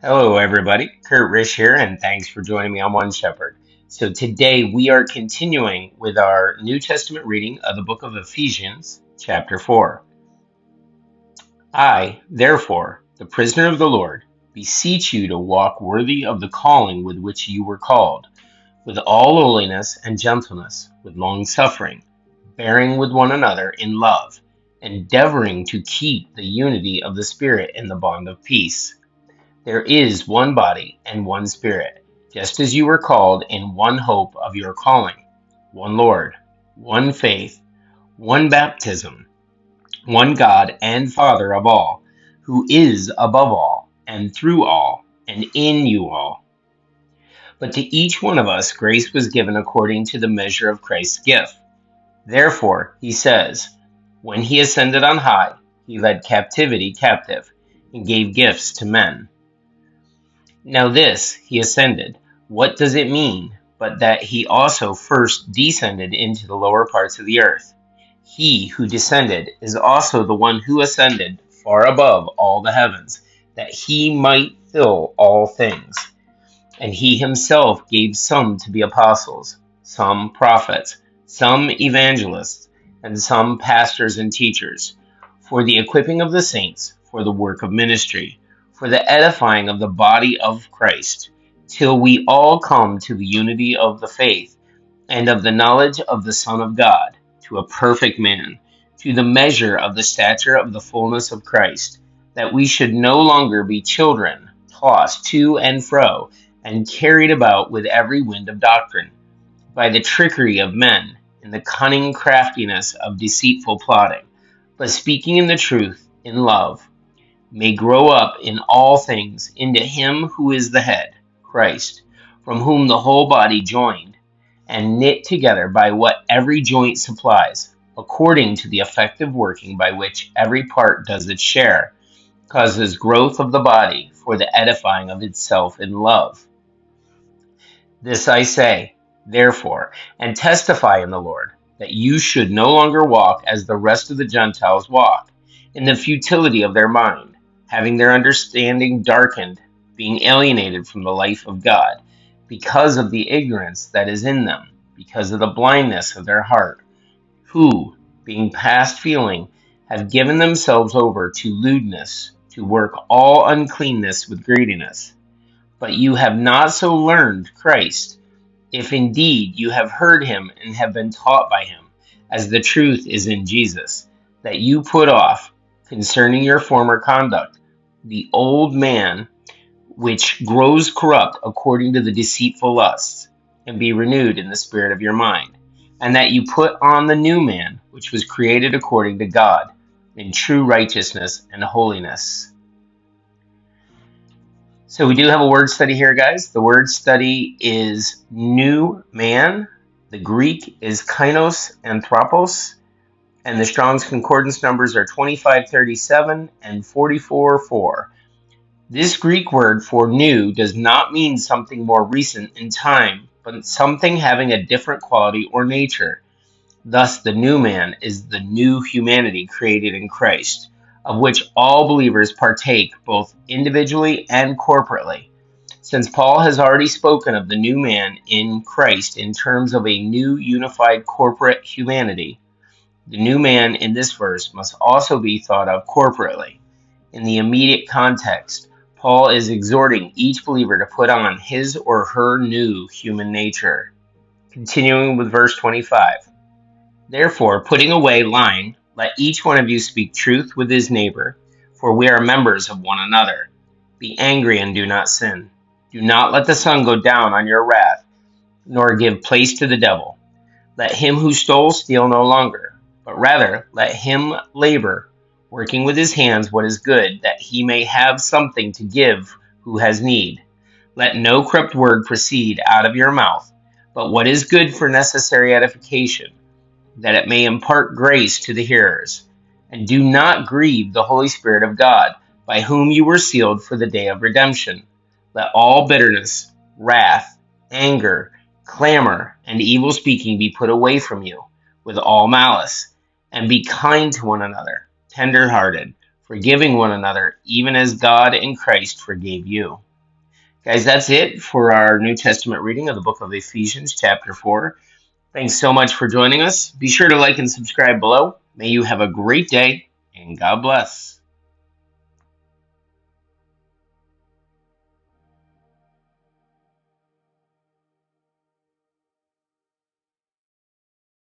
Hello, everybody. Kurt Rish here, and thanks for joining me on One Shepherd. So, today we are continuing with our New Testament reading of the book of Ephesians, chapter 4. I, therefore, the prisoner of the Lord, beseech you to walk worthy of the calling with which you were called, with all lowliness and gentleness, with long suffering, bearing with one another in love, endeavoring to keep the unity of the Spirit in the bond of peace. There is one body and one Spirit, just as you were called in one hope of your calling, one Lord, one faith, one baptism, one God and Father of all, who is above all, and through all, and in you all. But to each one of us grace was given according to the measure of Christ's gift. Therefore, he says, when he ascended on high, he led captivity captive, and gave gifts to men. Now this, he ascended, what does it mean but that he also first descended into the lower parts of the earth? He who descended is also the one who ascended far above all the heavens, that he might fill all things. And he himself gave some to be apostles, some prophets, some evangelists, and some pastors and teachers, for the equipping of the saints, for the work of ministry, for the edifying of the body of Christ, till we all come to the unity of the faith and of the knowledge of the Son of God, to a perfect man, to the measure of the stature of the fullness of Christ, that we should no longer be children, tossed to and fro, and carried about with every wind of doctrine, by the trickery of men, and the cunning craftiness of deceitful plotting, but speaking in the truth in love, may grow up in all things into him who is the head, Christ, from whom the whole body joined and knit together by what every joint supplies, according to the effective working by which every part does its share, causes growth of the body for the edifying of itself in love. This I say, therefore, and testify in the Lord, that you should no longer walk as the rest of the Gentiles walk, in the futility of their mind, having their understanding darkened, being alienated from the life of God, because of the ignorance that is in them, because of the blindness of their heart, who, being past feeling, have given themselves over to lewdness, to work all uncleanness with greediness. But you have not so learned Christ, if indeed you have heard him and have been taught by him, as the truth is in Jesus, that you put off, concerning your former conduct, the old man which grows corrupt according to the deceitful lusts, and be renewed in the spirit of your mind, and that you put on the new man, which was created according to God, in true righteousness and holiness. So we do have a word study here, guys. The word study is new man. The Greek is kainos anthropos, and the Strong's Concordance numbers are 2537 and 44:4. This Greek word for new does not mean something more recent in time, but something having a different quality or nature. Thus, the new man is the new humanity created in Christ, of which all believers partake both individually and corporately. Since Paul has already spoken of the new man in Christ in terms of a new unified corporate humanity, the new man in this verse must also be thought of corporately. In the immediate context, Paul is exhorting each believer to put on his or her new human nature. Continuing with verse 25. Therefore, putting away lying, let each one of you speak truth with his neighbor, for we are members of one another. Be angry and do not sin. Do not let the sun go down on your wrath, nor give place to the devil. Let him who stole steal no longer, but rather let him labor, working with his hands what is good, that he may have something to give who has need. Let no corrupt word proceed out of your mouth, but what is good for necessary edification, that it may impart grace to the hearers. And do not grieve the Holy Spirit of God, by whom you were sealed for the day of redemption. Let all bitterness, wrath, anger, clamor, and evil speaking be put away from you, with all malice, and be kind to one another, tender-hearted, forgiving one another, even as God in Christ forgave you. Guys, that's it for our New Testament reading of the book of Ephesians, chapter 4. Thanks so much for joining us. Be sure to like and subscribe below. May you have a great day, and God bless.